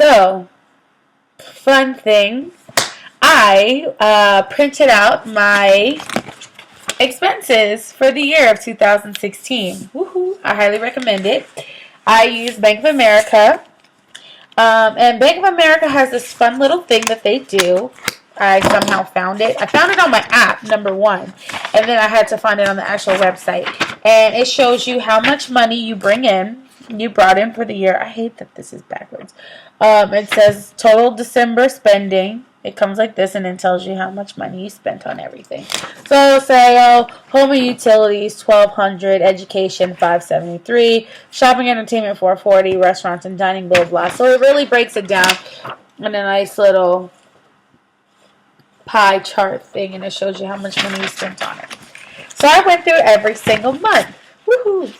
So, fun thing, I printed out my expenses for the year of 2016. Woohoo! I highly recommend it. I use Bank of America. And Bank of America has this fun little thing that they do. I somehow found it. I found it on my app, number one. And then I had to find it on the actual website. And it shows you how much money you brought in for the year. I hate that this is backwards. It says total December spending. It comes like this, and then tells you how much money you spent on everything. So say, home and utilities $1,200, education $573, shopping entertainment $440, restaurants and dining blah blah. So it really breaks it down in a nice little pie chart thing, and it shows you how much money you spent on it. So I went through every single month. Woohoo!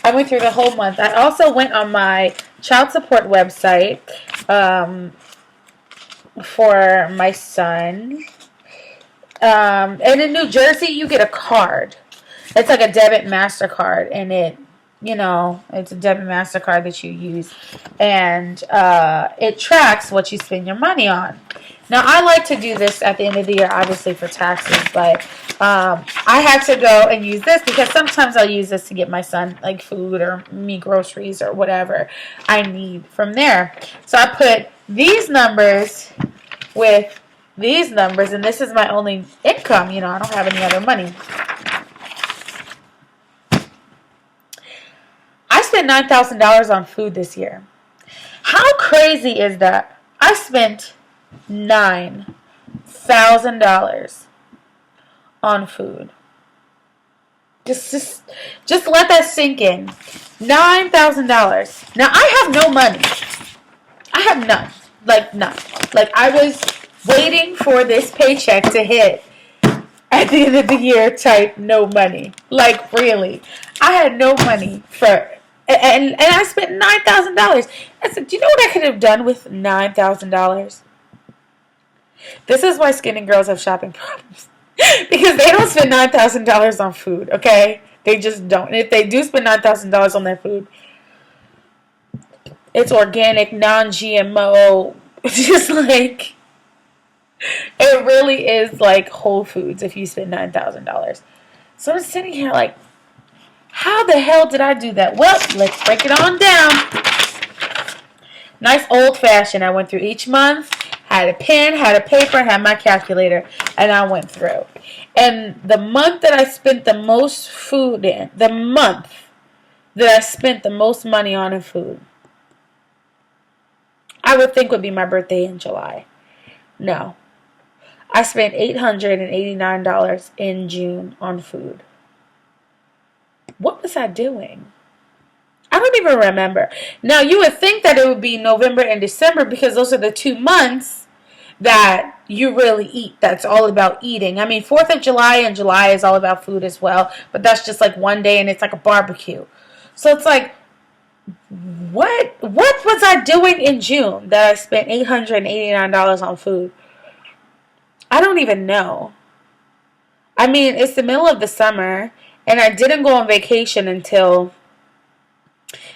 I went through the whole month. I also went on my child support website. For my son. And in New Jersey, you get a card. It's like a debit MasterCard, and it's a debit MasterCard that you use, and it tracks what you spend your money on. Now, I like to do this at the end of the year, obviously for taxes, but I had to go and use this because sometimes I'll use this to get my son like food or me groceries or whatever I need from there. So I put these numbers with these numbers, and this is my only income. I don't have any other money. I spent $9,000 on food this year. How crazy is that? I spent $9,000 on food. Just let that sink in. $9,000. Now I have no money. I have none. Like none. Like I was waiting for this paycheck to hit at the end of the year type no money. Like really. I had no money and I spent $9,000. I said, do you know what I could have done with $9,000? This is why skinny girls have shopping problems. Because they don't spend $9,000 on food, okay? They just don't. And if they do spend $9,000 on their food, it's organic, non-GMO. Just like, it really is like Whole Foods if you spend $9,000. So I'm sitting here like, how the hell did I do that? Well, let's break it on down. Nice old fashioned. I went through each month, had a pen, had a paper, had my calculator, and I went through. And the month that I spent the most food in, the month that I spent the most money on in food, I would think would be my birthday in July. No. I spent $889 in June on food. What was I doing? I don't even remember. Now, you would think that it would be November and December because those are the 2 months that you really eat. That's all about eating. I mean, 4th of July and July is all about food as well, but that's just like one day and it's like a barbecue. So it's like, what was I doing in June that I spent $889 on food? I don't even know. I mean, it's the middle of the summer, and I didn't go on vacation until,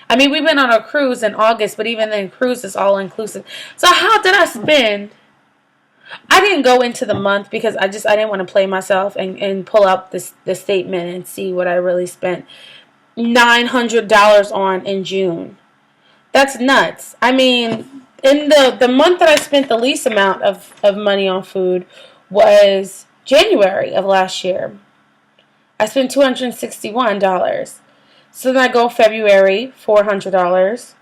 I mean, we went on a cruise in August, but even then, cruise is all inclusive. So how did I spend? I didn't go into the month because I didn't want to play myself and pull out the statement and see what I really spent $900 on in June. That's nuts. I mean, in the month that I spent the least amount of money on food was January of last year. I spent $261. So then I go February, $400.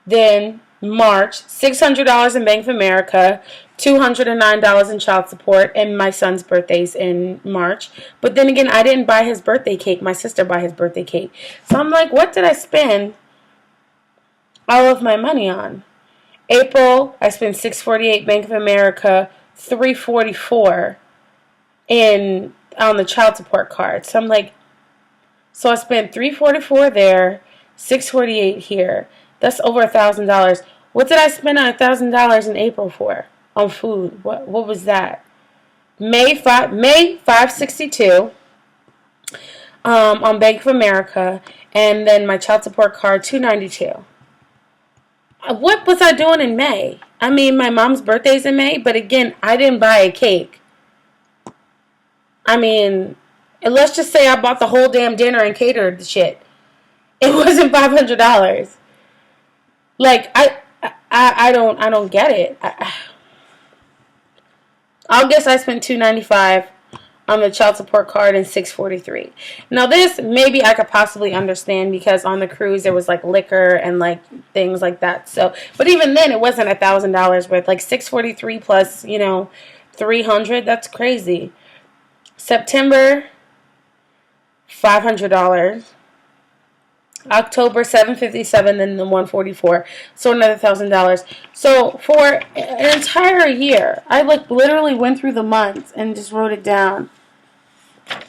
Then March, $600 in Bank of America, $209 in child support, and my son's birthday's in March. But then again, I didn't buy his birthday cake. My sister bought his birthday cake. So I'm like, what did I spend all of my money on? April, I spent $648 Bank of America, $344 on the child support card. So I'm like, so I spent $344 there, $648 here. That's over $1,000. What did I spend on $1,000 in April for? On food. What was that? May $562 on Bank of America, and then my child support card $292. What was I doing in May? I mean, my mom's birthday's in May, but again, I didn't buy a cake. I mean, and let's just say I bought the whole damn dinner and catered the shit. It wasn't $500. Like I don't get it. August I spent $295 on the child support card and $643. Now this maybe I could possibly understand because on the cruise there was like liquor and like things like that. So, but even then it wasn't $1,000 worth. Like $643 plus 300. That's crazy. September $500. October $757, then the $144, so another $1,000. So for an entire year, I literally went through the months and just wrote it down.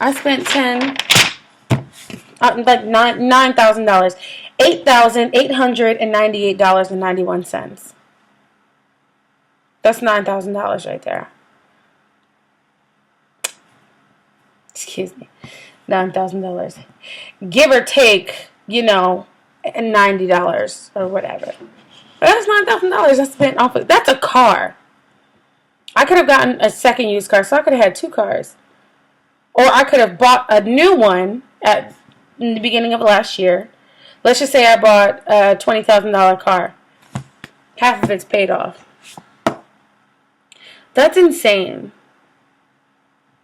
I spent $9,000, $8,898.91. That's $9,000 right there. Excuse me, $9,000, give or take. $90 or whatever. That's $9,000 I spent off of. That's a car. I could have gotten a second used car, so I could have had two cars. Or I could have bought a new one in the beginning of last year. Let's just say I bought a $20,000 car. Half of it's paid off. That's insane.